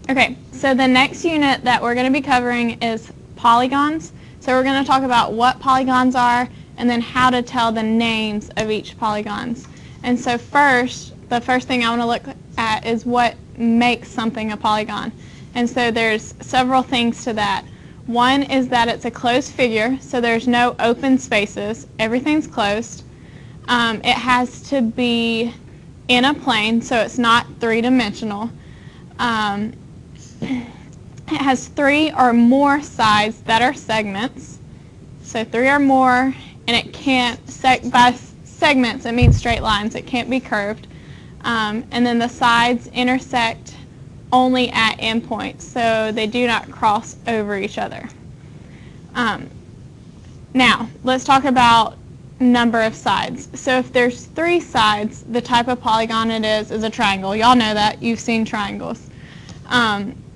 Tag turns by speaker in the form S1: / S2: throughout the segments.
S1: Okay, so the next unit that we're going to be covering is polygons. So we're going to talk about what polygons are and then how to tell the names of each polygons. And so the first thing I want to look at is what makes something a polygon. And so there's several things to that. One is that it's a closed figure, so there's no open spaces. Everything's closed. It has to be in a plane, so it's not three-dimensional. It has 3 or more sides that are segments, so 3 or more, and it can't, by segments it means straight lines, it can't be curved. And then the sides intersect only at endpoints, so they do not cross over each other. Now, let's talk about number of sides. So if there's 3 sides, the type of polygon it is a triangle. Y'all know that. You've seen triangles.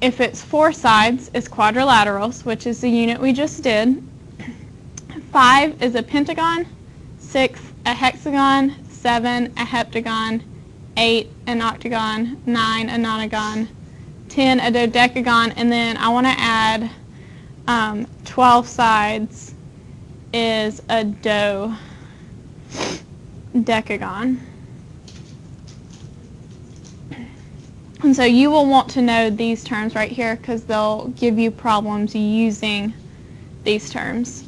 S1: If it's 4 sides, it's quadrilaterals, which is the unit we just did. 5 is a pentagon, 6 a hexagon, 7 a heptagon, 8 an octagon, 9 a nonagon, 10 a dodecagon, and then I want to add 12 sides is a dodecagon. And so you will want to know these terms right here because they'll give you problems using these terms.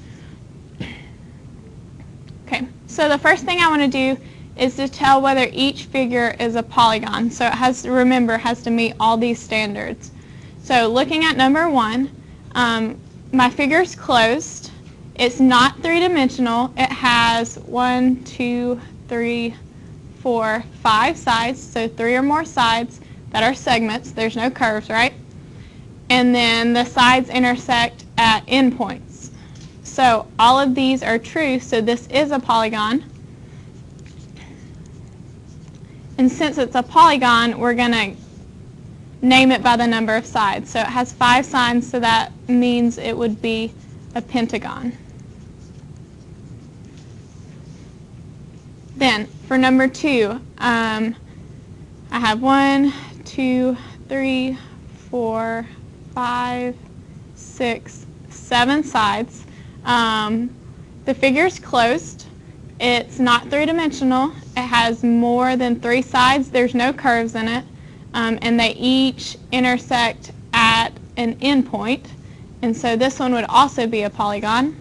S1: Okay, so the first thing I want to do is to tell whether each figure is a polygon. So it has to, remember, has to meet all these standards. So looking at number 1, my figure's closed. It's not three-dimensional. It has 1, 2, 3, 4, 5 sides, so 3 or more sides that are segments. There's no curves, right? And then the sides intersect at endpoints. So all of these are true, so this is a polygon. And since it's a polygon, we're going to name it by the number of sides. So it has 5 sides, so that means it would be a pentagon. Then for number 2, I have 1, 2, 3, 4, 5, 6, 7 sides. The figure's closed. It's not three-dimensional. It has more than 3 sides. There's no curves in it. And they each intersect at an endpoint. And so this one would also be a polygon.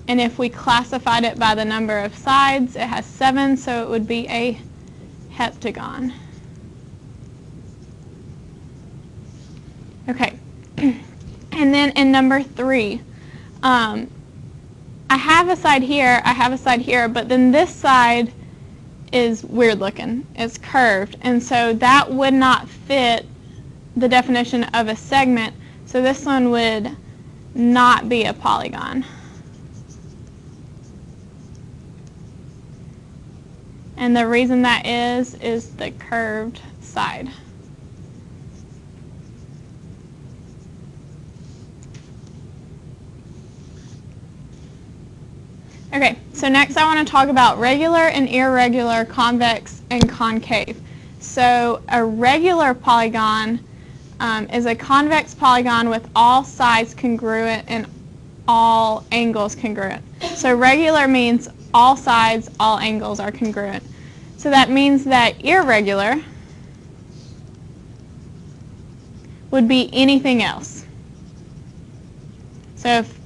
S1: And if we classified it by the number of sides, it has 7, so it would be a heptagon. Okay. And then in number 3, I have a side here, I have a side here, but then this side is weird looking. It's curved, and so that would not fit the definition of a segment, so this one would not be a polygon. And the reason that is the curved side. Okay, so next I want to talk about regular and irregular, convex and concave. So a regular polygon is a convex polygon with all sides congruent and all angles congruent. So regular means all sides, all angles are congruent. So that means that irregular would be anything else. So if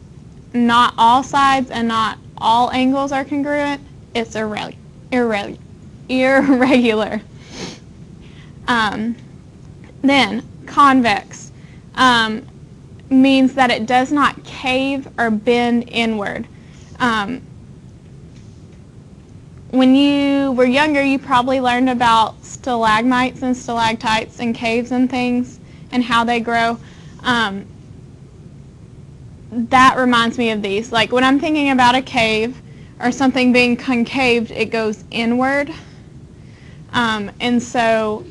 S1: not all sides and not all angles are congruent, it's irregular. Then convex means that it does not cave or bend inward. When you were younger, you probably learned about stalagmites and stalactites and caves and things and how they grow. That reminds me of these. Like when I'm thinking about a cave or something being concaved, it goes inward. And so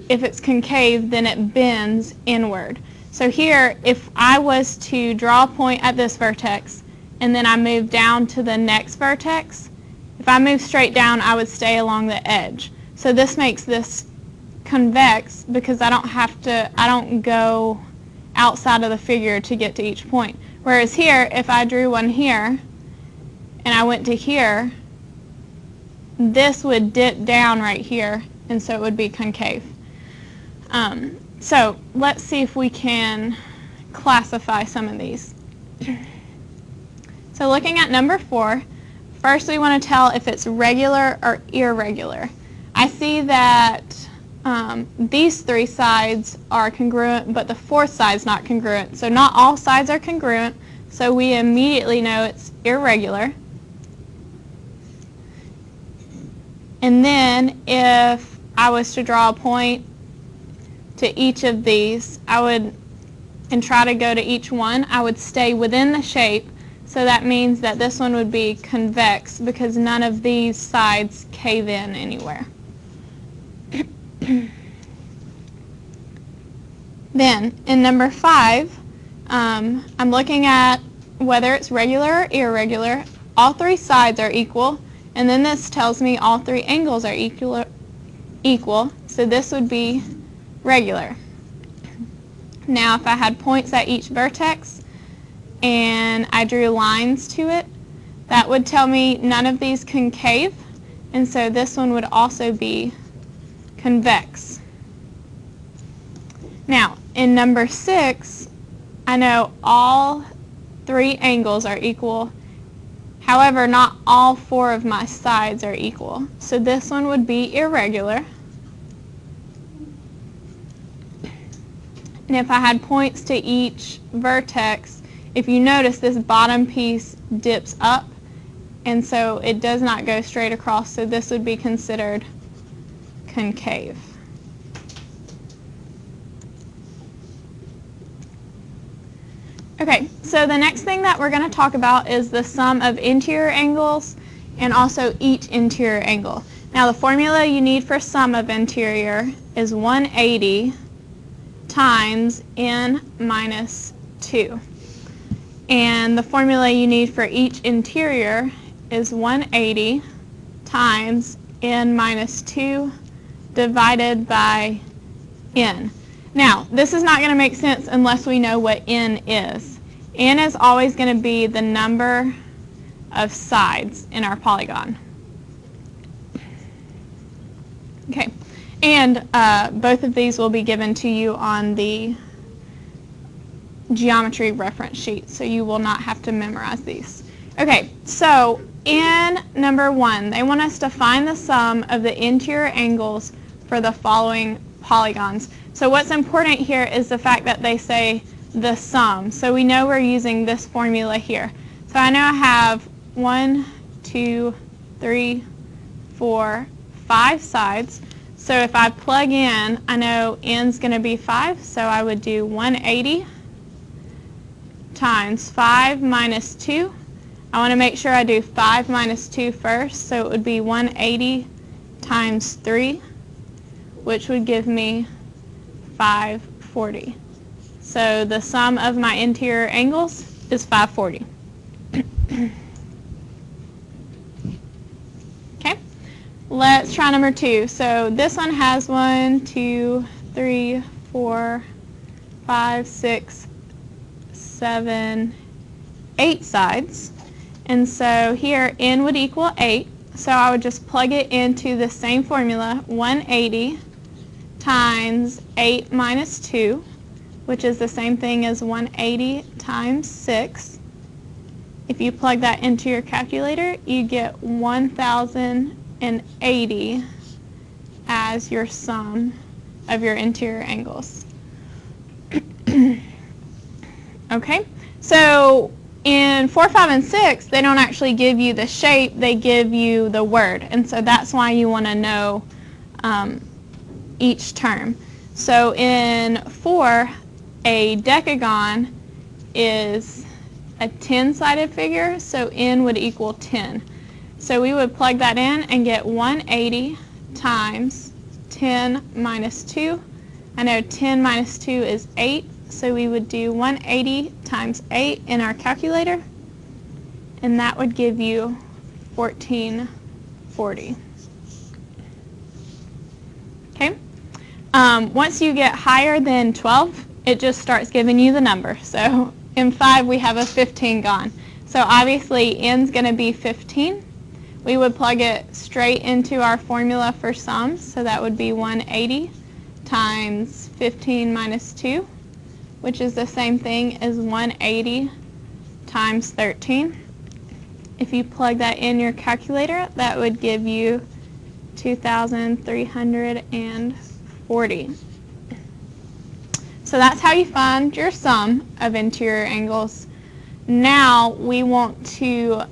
S1: if it's concave, then it bends inward. So here, if I was to draw a point at this vertex and then I move down to the next vertex, if I move straight down, I would stay along the edge. So this makes this convex because I don't go outside of the figure to get to each point. Whereas here, if I drew one here and I went to here, this would dip down right here, and so it would be concave. So let's see if we can classify some of these. So looking at number 4, first we want to tell if it's regular or irregular. I see that these 3 sides are congruent, but the 4th side is not congruent. So not all sides are congruent, so we immediately know it's irregular. And then if I was to draw a point to each of these, and try to go to each one, I would stay within the shape. So that means that this one would be convex because none of these sides cave in anywhere. Then, in number 5, I'm looking at whether it's regular or irregular. All 3 sides are equal, and then this tells me all 3 angles are equal, so this would be regular. Now, if I had points at each vertex and I drew lines to it, that would tell me none of these concave, and so this one would also be convex. Now, in number 6, I know all 3 angles are equal. However, not all 4 of my sides are equal. So this one would be irregular. And if I had points to each vertex, if you notice, this bottom piece dips up, and so it does not go straight across, so this would be considered concave. Okay, so the next thing that we're going to talk about is the sum of interior angles and also each interior angle. Now, the formula you need for sum of interior is 180 times n minus 2. And the formula you need for each interior is 180 times n minus 2 divided by n. Now, this is not going to make sense unless we know what n is. N is always going to be the number of sides in our polygon. Okay, and both of these will be given to you on the geometry reference sheet, so you will not have to memorize these. Okay, so in number 1, they want us to find the sum of the interior angles for the following polygons. So what's important here is the fact that they say the sum. So we know we're using this formula here. So I know I have 1, 2, 3, 4, 5 sides. So if I plug in, I know n's going to be 5, so I would do 180 times 5 minus 2. I want to make sure I do 5 minus 2 first, so it would be 180 times 3, which would give me 540. So the sum of my interior angles is 540. Okay, let's try number 2. So this one has 1, 2, 3, 4, 5, 6, 7, 8 sides. And so here n would equal 8. So I would just plug it into the same formula, 180 times 8 minus 2, which is the same thing as 180 times 6. If you plug that into your calculator, you get 1080 as your sum of your interior angles. Okay, so in 4, 5, and 6, they don't actually give you the shape, they give you the word. And so that's why you want to know each term. So in 4, a decagon is a 10-sided figure, so n would equal 10. So we would plug that in and get 180 times 10 minus 2. I know 10 minus 2 is 8, so we would do 180 times 8 in our calculator, and that would give you 1440. Okay, Once you get higher than 12, it just starts giving you the number. So in 5, we have a 15 gone. So obviously, n's going to be 15. We would plug it straight into our formula for sums. So that would be 180 times 15 minus 2, which is the same thing as 180 times 13. If you plug that in your calculator, that would give you 2,340. So that's how you find your sum of interior angles. Now we want to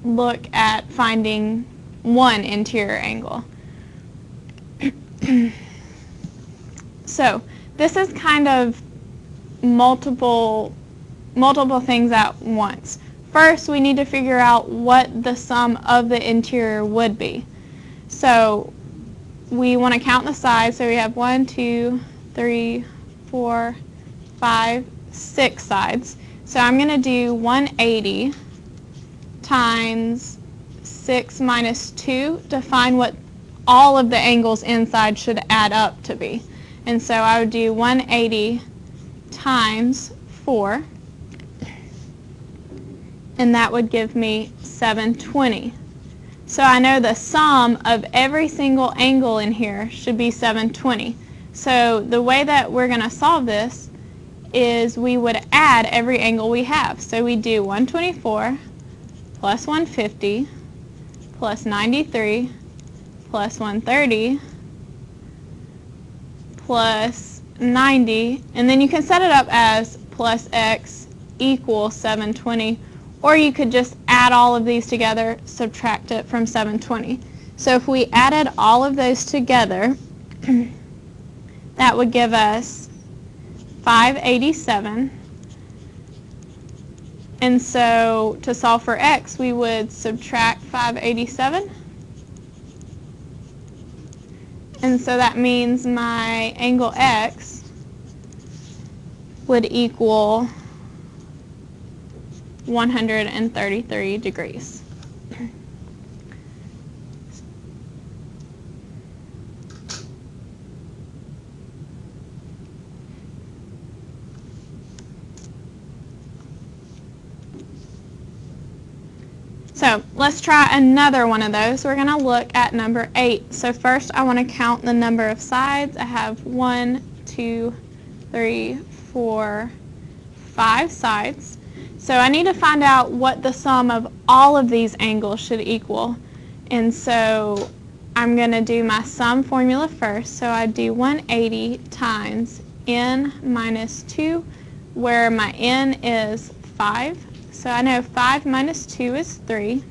S1: look at finding one interior angle. So this is kind of multiple things at once. First, we need to figure out what the sum of the interior would be. So we want to count the sides. So we have 1, 2, 3, 4, 5, 6 sides. So I'm going to do 180 times 6 minus 2 to find what all of the angles inside should add up to be. And so I would do 180 times 4, and that would give me 720. So I know the sum of every single angle in here should be 720. So the way that we're going to solve this is we would add every angle we have. So we do 124 plus 150 plus 93 plus 130 plus 90, and then you can set it up as plus x equals 720, or you could just add all of these together, subtract it from 720. So if we added all of those together, that would give us 587. And so to solve for x, we would subtract 587. And so that means my angle x would equal 133 degrees. So let's try another one of those. We're going to look at number 8. So first I want to count the number of sides. I have 1, 2, 3, 4, 5 sides. So I need to find out what the sum of all of these angles should equal. And so I'm going to do my sum formula first. So I do 180 times n minus 2, where my n is 5. So I know 5 minus 2 is 3.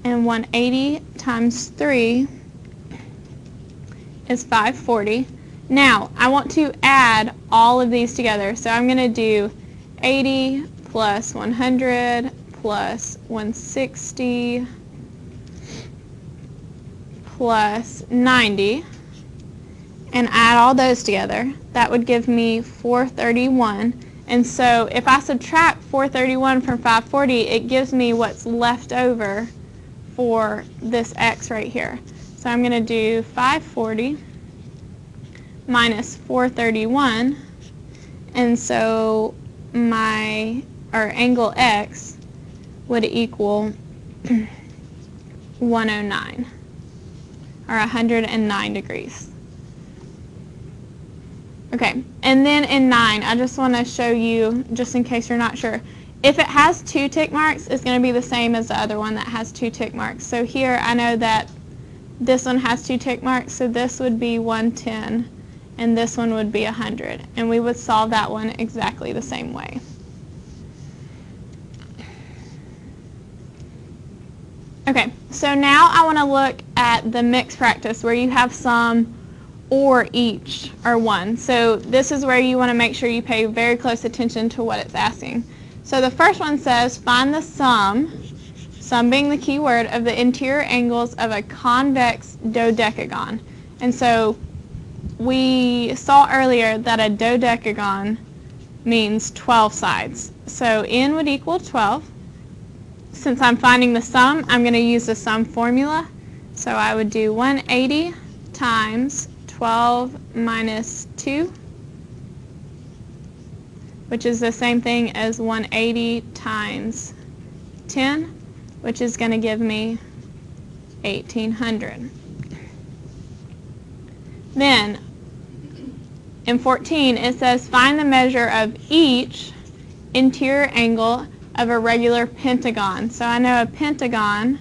S1: And 180 times 3 is 540. Now, I want to add all of these together. So I'm going to do 80 plus 100 plus 160 plus 90 and add all those together. That would give me 431. And so if I subtract 431 from 540, it gives me what's left over for this x right here. So I'm going to do 540 minus 431, and so my angle x would equal 109, or 109 degrees. Okay, and then in 9, I just want to show you, just in case you're not sure, if it has 2 tick marks, it's going to be the same as the other one that has 2 tick marks. So here I know that this one has 2 tick marks, so this would be 110, and this one would be 100. And we would solve that one exactly the same way. Okay, so now I want to look at the mixed practice where you have some or each or one. So this is where you want to make sure you pay very close attention to what it's asking. So the first one says find the sum being the key word, of the interior angles of a convex dodecagon. And so we saw earlier that a dodecagon means 12 sides. So n would equal 12. Since I'm finding the sum, I'm going to use the sum formula. So I would do 180 times 12 minus 2, which is the same thing as 180 times 10, which is going to give me 1800. Then in 14 it says find the measure of each interior angle of a regular pentagon. So I know a pentagon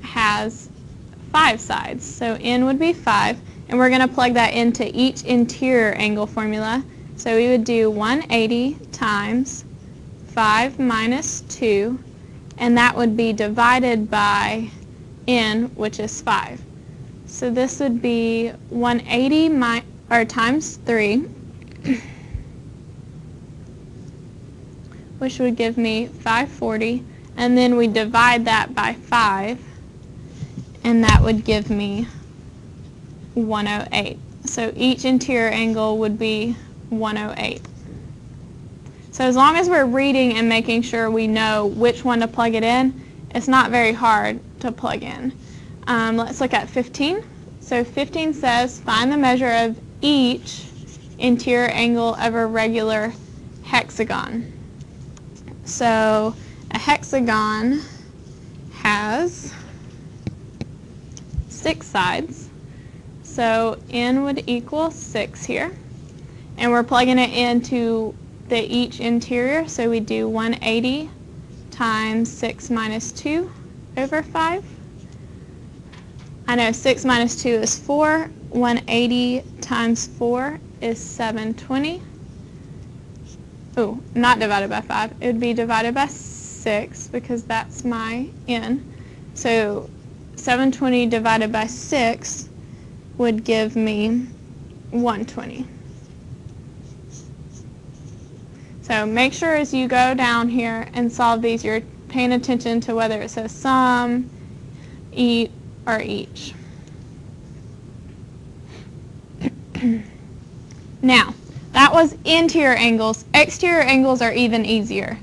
S1: has 5 sides, so n would be 5, and we're going to plug that into each interior angle formula. So we would do 180 times 5 minus 2, and that would be divided by n, which is 5. So this would be 180 times 3, which would give me 540, and then we divide that by 5, and that would give me 108. So each interior angle would be 108. So as long as we're reading and making sure we know which one to plug it in, it's not very hard to plug in. Let's look at 15. So 15 says find the measure of each interior angle of a regular hexagon. So a hexagon has 6 sides, so n would equal 6 here, and we're plugging it into each interior, so we do 180 times 6 minus 2 over 5. I know 6 minus 2 is 4, 180 times 4 is 720. Oh, not divided by 5, it would be divided by 6 because that's my n. So 720 divided by 6 would give me 120. So make sure as you go down here and solve these, you're paying attention to whether it says sum, or each. Now, that was interior angles. Exterior angles are even easier.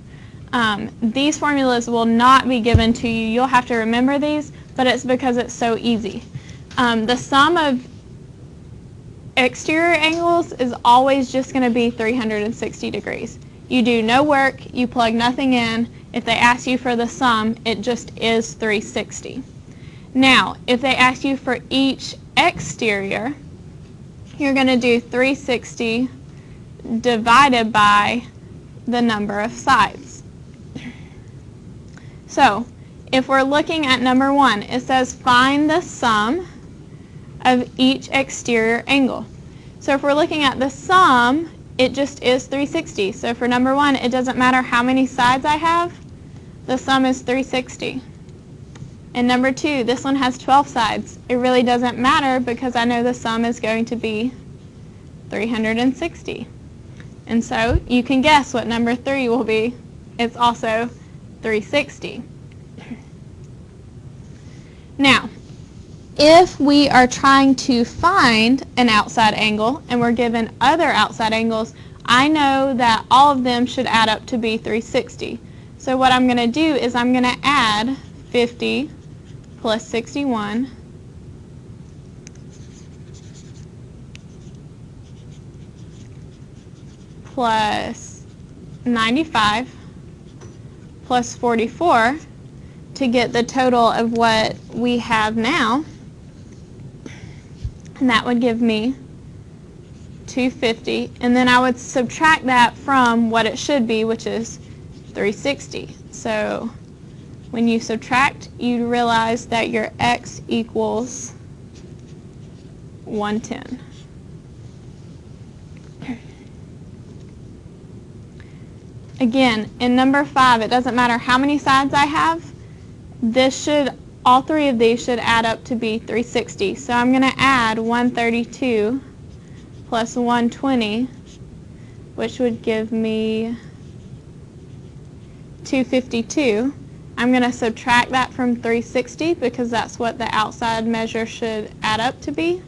S1: These formulas will not be given to you. You'll have to remember these, but it's because it's so easy. The sum of exterior angles is always just going to be 360 degrees. You do no work, you plug nothing in. If they ask you for the sum, it just is 360. Now, if they ask you for each exterior, you're going to do 360 divided by the number of sides. So, if we're looking at number 1, it says find the sum of each exterior angle. So if we're looking at the sum, it just is 360. So for number 1, it doesn't matter how many sides I have, the sum is 360. And number 2, this one has 12 sides. It really doesn't matter because I know the sum is going to be 360. And so you can guess what number 3 will be. It's also 360. Now, if we are trying to find an outside angle and we're given other outside angles, I know that all of them should add up to be 360. So what I'm going to do is I'm going to add 50 plus 61 plus 95 plus 44 to get the total of what we have now, and that would give me 250, and then I would subtract that from what it should be, which is 360. So when you subtract, you realize that your x equals 110. Again, in number 5, it doesn't matter how many sides I have. All 3 of these should add up to be 360. So I'm going to add 132 plus 120, which would give me 252. I'm going to subtract that from 360 because that's what the outside measure should add up to be.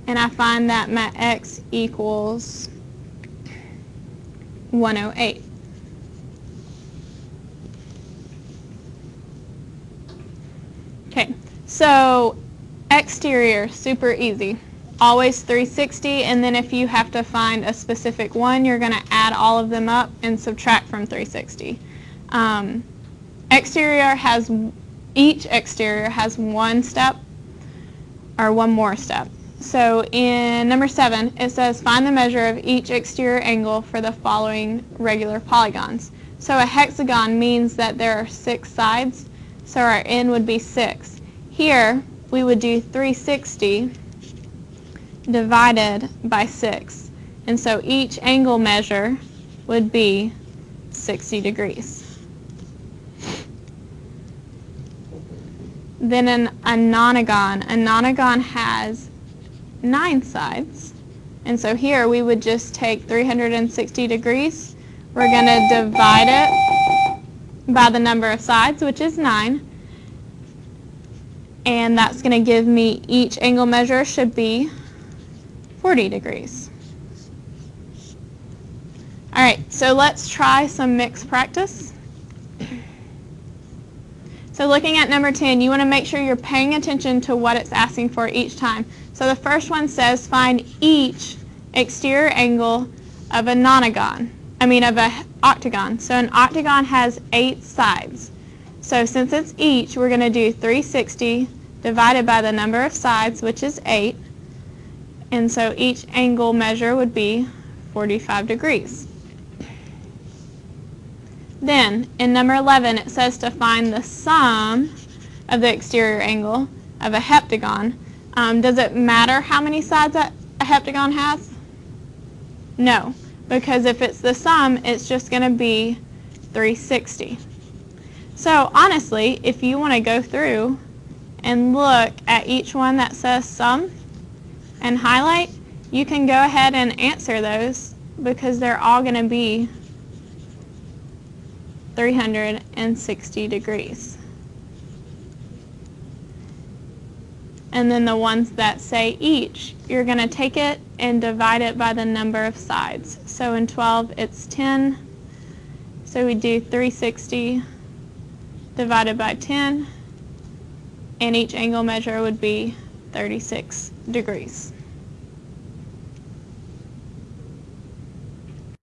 S1: And I find that my x equals 108. Okay, so Exterior, super easy. Always 360, and then if you have to find a specific one, you're going to add all of them up and subtract from 360. Each exterior has one step or one more step. So in number 7, it says find the measure of each exterior angle for the following regular polygons. So a hexagon means that there are 6 sides, so our n would be 6. Here we would do 360 divided by 6, and so each angle measure would be 60 degrees. Then a nonagon has 9 sides, and so here we would just take 360 degrees. We're going to divide it by the number of sides, which is 9, and that's going to give me each angle measure should be 40 degrees. All right, so let's try some mixed practice. So looking at number 10, you want to make sure you're paying attention to what it's asking for each time. So the first one says find each exterior angle of an octagon. So an octagon has 8 sides. So since it's each, we're going to do 360 divided by the number of sides, which is 8. And so each angle measure would be 45 degrees. Then, in number 11, it says to find the sum of the exterior angle of a heptagon. Does it matter how many sides a heptagon has? No, because if it's the sum, it's just going to be 360. So honestly, if you want to go through and look at each one that says sum and highlight, you can go ahead and answer those because they're all going to be 360 degrees. And then the ones that say each, you're going to take it and divide it by the number of sides. So in 12, it's 10. So we do 360 divided by 10, and each angle measure would be 36 degrees.